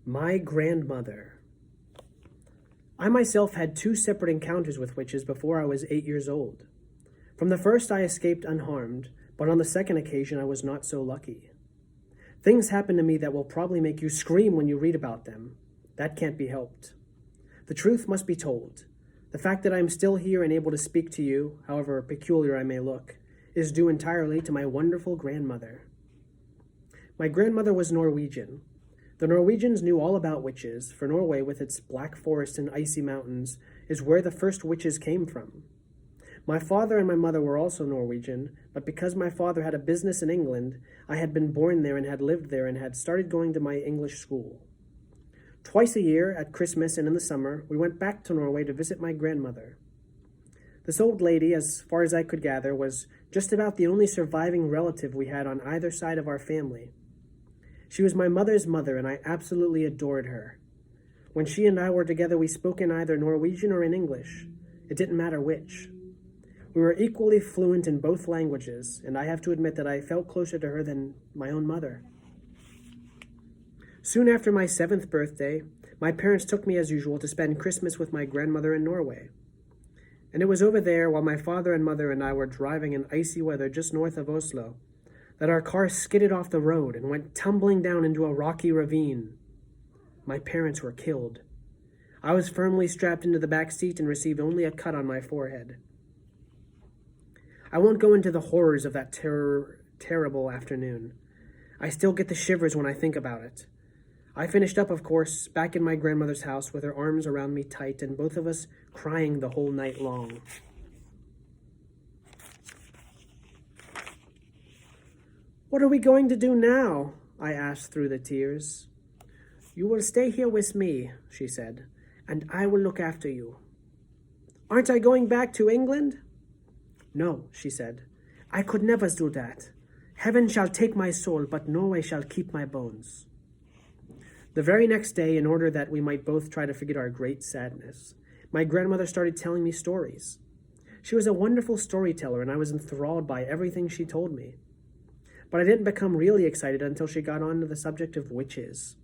My grandmother. I myself had two separate encounters with witches before I was 8 years old. From the first I escaped unharmed, but on the second occasion I was not so lucky. Things happened to me that will probably make you scream when you read about them. That can't be helped. The truth must be told. The fact that I am still here and able to speak to you, however peculiar I may look, is due entirely to my wonderful grandmother. My grandmother was Norwegian. The Norwegians knew all about witches, for Norway, with its black forests and icy mountains, is where the first witches came from. My father and my mother were also Norwegian, but because my father had a business in England, I had been born there and had lived there and had started going to my English school. Twice a year, at Christmas and in the summer, we went back to Norway to visit my grandmother. This old lady, as far as I could gather, was just about the only surviving relative we had on either side of our family. She was my mother's mother, and I absolutely adored her. When she and I were together, we spoke in either Norwegian or in English. It didn't matter which. We were equally fluent in both languages, and I have to admit that I felt closer to her than my own mother. Soon after my 7th birthday, my parents took me as usual to spend Christmas with my grandmother in Norway. And it was over there, while my father and mother and I were driving in icy weather just north of Oslo, that our car skidded off the road and went tumbling down into a rocky ravine. My parents were killed. I was firmly strapped into the back seat and received only a cut on my forehead. I won't go into the horrors of that terrible afternoon. I still get the shivers when I think about it. I finished up, of course, back in my grandmother's house with her arms around me tight and both of us crying the whole night long. "What are we going to do now?" I asked through the tears. "You will stay here with me," she said, "and I will look after you." "Aren't I going back to England?" "No," she said, "I could never do that. Heaven shall take my soul, but Norway shall keep my bones." The very next day, in order that we might both try to forget our great sadness, my grandmother started telling me stories. She was a wonderful storyteller, and I was enthralled by everything she told me. But I didn't become really excited until she got on to the subject of witches.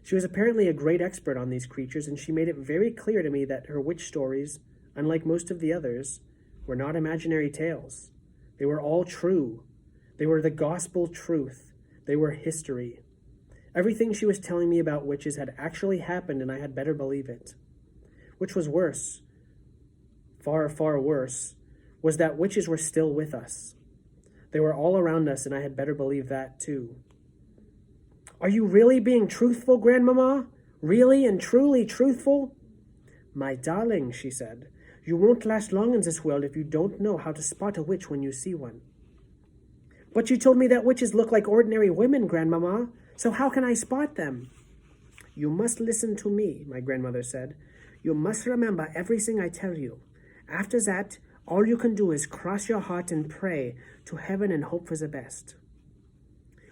She was apparently a great expert on these creatures, and she made it very clear to me that her witch stories, unlike most of the others, were not imaginary tales. They were all true. They were the gospel truth. They were history. Everything she was telling me about witches had actually happened, and I had better believe it. Which was worse, far, far worse, was that witches were still with us. They were all around us, and I had better believe that too. "Are you really being truthful, Grandmama? Really and truly truthful?" "My darling," she said, "you won't last long in this world if you don't know how to spot a witch when you see one." "But you told me that witches look like ordinary women, Grandmama, so how can I spot them?" "You must listen to me," my grandmother said. "You must remember everything I tell you. After that, all you can do is cross your heart and pray to heaven and hope for the best."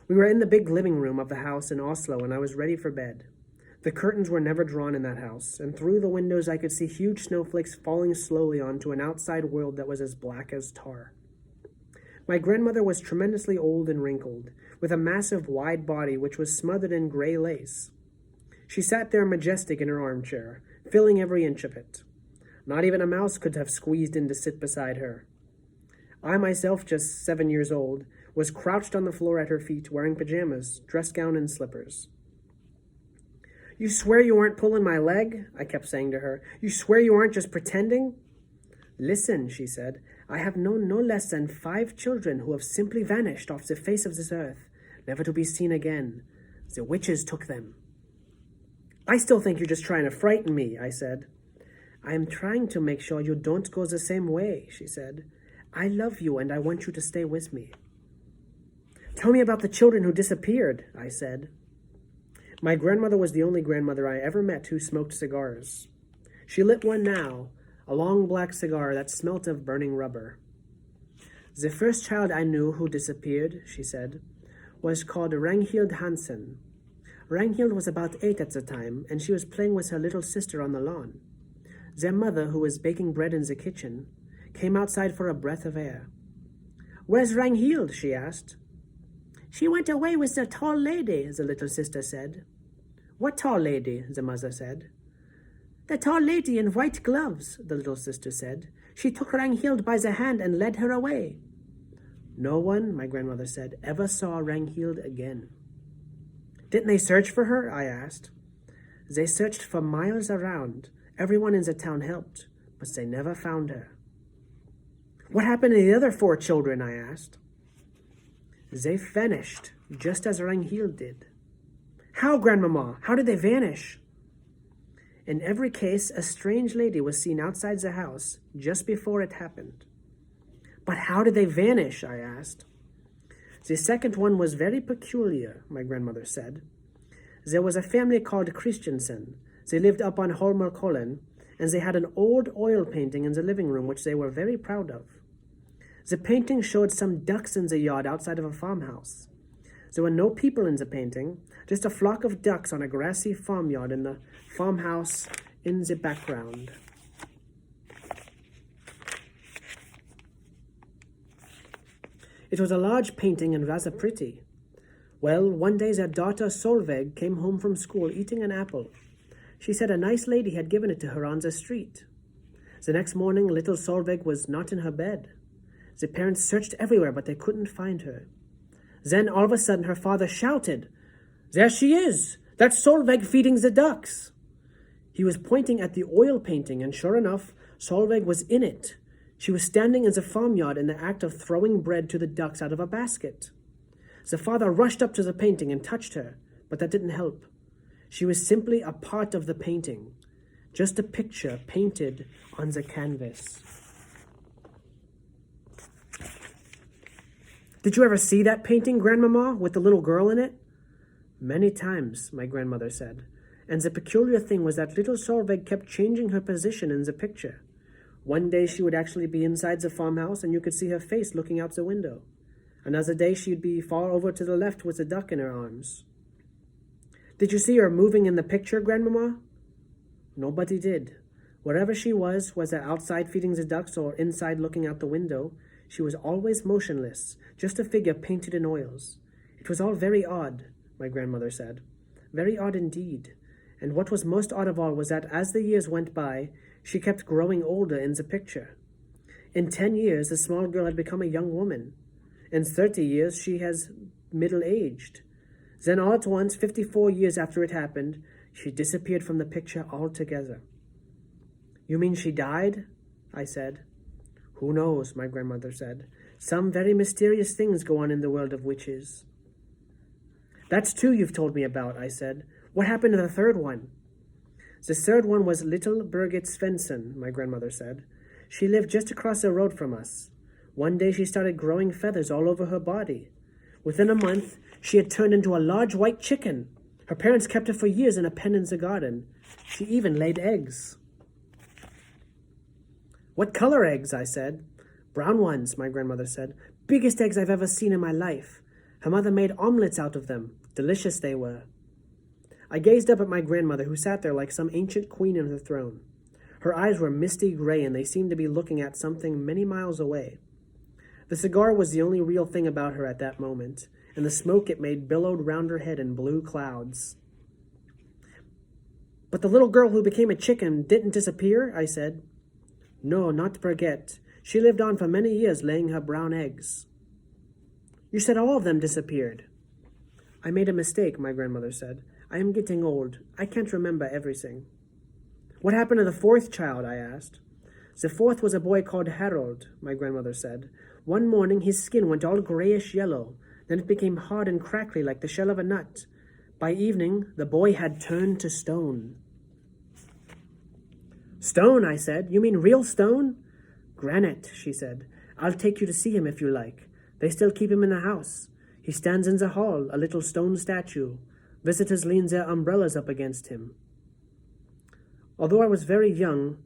We were in the big living room of the house in Oslo, and I was ready for bed. The curtains were never drawn in that house, and through the windows I could see huge snowflakes falling slowly onto an outside world that was as black as tar. My grandmother was tremendously old and wrinkled, with a massive wide body which was smothered in gray lace. She sat there majestic in her armchair, filling every inch of it. Not even a mouse could have squeezed in to sit beside her. I myself, just 7 years old, was crouched on the floor at her feet, wearing pajamas, dress gown, and slippers. "You swear you aren't pulling my leg?" I kept saying to her. "You swear you aren't just pretending?" "Listen," she said, "I have known no less than 5 children who have simply vanished off the face of this earth, never to be seen again. The witches took them." "I still think you're just trying to frighten me," I said. "I am trying to make sure you don't go the same way," she said. "I love you, and I want you to stay with me." "Tell me about the children who disappeared," I said. My grandmother was the only grandmother I ever met who smoked cigars. She lit one now, a long black cigar that smelt of burning rubber. "The first child I knew who disappeared," she said, "was called Ragnhild Hansen. Ragnhild was about 8 at the time, and she was playing with her little sister on the lawn. Their mother, who was baking bread in the kitchen, came outside for a breath of air. 'Where's Ragnhild?' she asked. 'She went away with the tall lady,' the little sister said. What tall lady? The mother said. The tall lady in white gloves, the little sister said. She took Ragnhild by the hand and led her away. No one, my grandmother said, ever saw Ragnhild again. Didn't they search for her? I asked. They searched for miles around. Everyone in the town helped, but they never found her. What happened to the other 4 children? I asked. They vanished, just as Ragnhild did. How, Grandmama? How did they vanish? In every case, a strange lady was seen outside the house just before it happened. But how did they vanish? I asked. The second one was very peculiar, my grandmother said. There was a family called Christensen. They lived up on Holmenkollen, and they had an old oil painting in the living room which they were very proud of. The painting showed some ducks in the yard outside of a farmhouse. There were no people in the painting, just a flock of ducks on a grassy farmyard and the farmhouse in the background. It was a large painting and rather pretty. Well, one day their daughter Solveig came home from school eating an apple. She said a nice lady had given it to her on the street. The next morning, little Solveig was not in her bed. The parents searched everywhere, but they couldn't find her. Then, all of a sudden, her father shouted, "There she is! That's Solveig feeding the ducks!" He was pointing at the oil painting, and sure enough, Solveig was in it. She was standing in the farmyard in the act of throwing bread to the ducks out of a basket. The father rushed up to the painting and touched her, but that didn't help. She was simply a part of the painting, just a picture painted on the canvas. Did you ever see that painting, Grandmama, with the little girl in it? Many times, my grandmother said, and the peculiar thing was that little Solveig kept changing her position in the picture. One day she would actually be inside the farmhouse and you could see her face looking out the window. Another day she'd be far over to the left with a duck in her arms. Did you see her moving in the picture, Grandmama? Nobody did. Wherever she was, whether outside feeding the ducks or inside looking out the window, she was always motionless, just a figure painted in oils. It was all very odd, my grandmother said. Very odd indeed. And what was most odd of all was that as the years went by, she kept growing older in the picture. In 10 years, the small girl had become a young woman. In 30 years, she has middle-aged. Then all at once, 54 years after it happened, she disappeared from the picture altogether. You mean she died? I said. Who knows, my grandmother said. Some very mysterious things go on in the world of witches. That's 2 you've told me about, I said. What happened to the third one? The third one was little Birgit Svensson, my grandmother said. She lived just across the road from us. One day she started growing feathers all over her body. Within a month, she had turned into a large white chicken. Her parents kept her for years in a pen in the garden. She even laid eggs. What color eggs? I said. Brown ones, my grandmother said. Biggest eggs I've ever seen in my life. Her mother made omelets out of them. Delicious they were. I gazed up at my grandmother, who sat there like some ancient queen in her throne. Her eyes were misty gray, and they seemed to be looking at something many miles away. The cigar was the only real thing about her at that moment, and the smoke it made billowed round her head in blue clouds. But the little girl who became a chicken didn't disappear, I said. No, not Birgit. She lived on for many years, laying her brown eggs. You said all of them disappeared. I made a mistake, my grandmother said. I am getting old. I can't remember everything. What happened to the fourth child? I asked. The fourth was a boy called Harold, my grandmother said. One morning his skin went all grayish yellow. Then it became hard and crackly like the shell of a nut. By evening, the boy had turned to stone. Stone, I said. You mean real stone? Granite, she said. I'll take you to see him if you like. They still keep him in the house. He stands in the hall, a little stone statue. Visitors lean their umbrellas up against him. Although I was very young,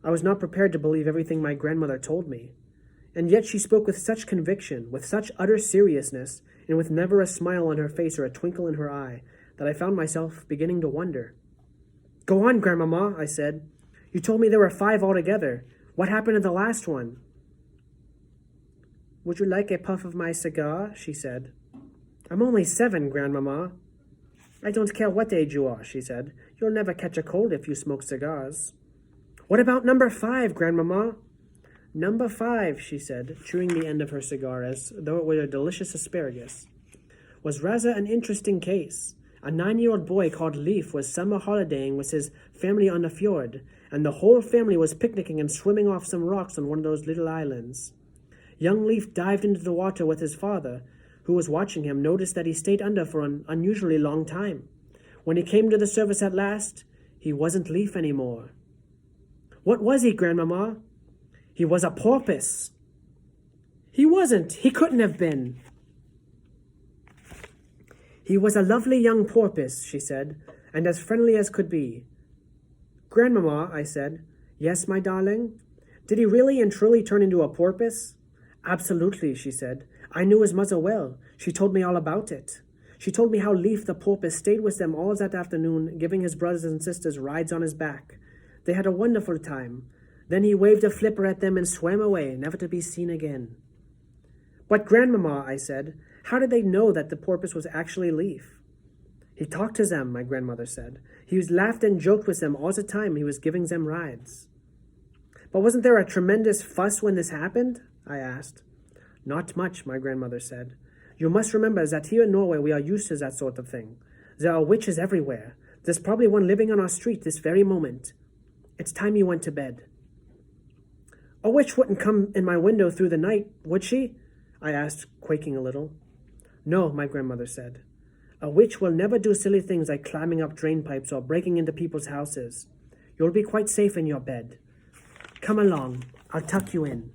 I was not prepared to believe everything my grandmother told me. And yet she spoke with such conviction, with such utter seriousness, and with never a smile on her face or a twinkle in her eye, that I found myself beginning to wonder. Go on, Grandmama, I said. You told me there were 5 altogether. What happened to the last one? Would you like a puff of my cigar? She said. I'm only 7, Grandmama. I don't care what age you are, she said. You'll never catch a cold if you smoke cigars. What about number 5, Grandmama? Number 5, she said, chewing the end of her cigar as though it were a delicious asparagus, was rather an interesting case. A 9-year-old boy called Leif was summer holidaying with his family on the fjord, and the whole family was picnicking and swimming off some rocks on one of those little islands. Young Leif dived into the water with his father, who was watching him, noticed that he stayed under for an unusually long time. When he came to the surface at last, he wasn't Leif anymore. What was he, Grandmama? He was a porpoise. He wasn't. He couldn't have been. He was a lovely young porpoise, she said, and as friendly as could be. Grandmama, I said. Yes, my darling? Did he really and truly turn into a porpoise? Absolutely, she said. I knew his mother well. She told me all about it. She told me how Leif the porpoise stayed with them all that afternoon, giving his brothers and sisters rides on his back. They had a wonderful time. Then he waved a flipper at them and swam away, never to be seen again. But Grandmama, I said, how did they know that the porpoise was actually Leif? He talked to them, my grandmother said. He laughed and joked with them all the time he was giving them rides. But wasn't there a tremendous fuss when this happened? I asked. Not much, my grandmother said. You must remember that here in Norway we are used to that sort of thing. There are witches everywhere. There's probably one living on our street this very moment. It's time you went to bed. A witch wouldn't come in my window through the night, would she? I asked, quaking a little. No, my grandmother said. A witch will never do silly things like climbing up drain pipes or breaking into people's houses. You'll be quite safe in your bed. Come along, I'll tuck you in.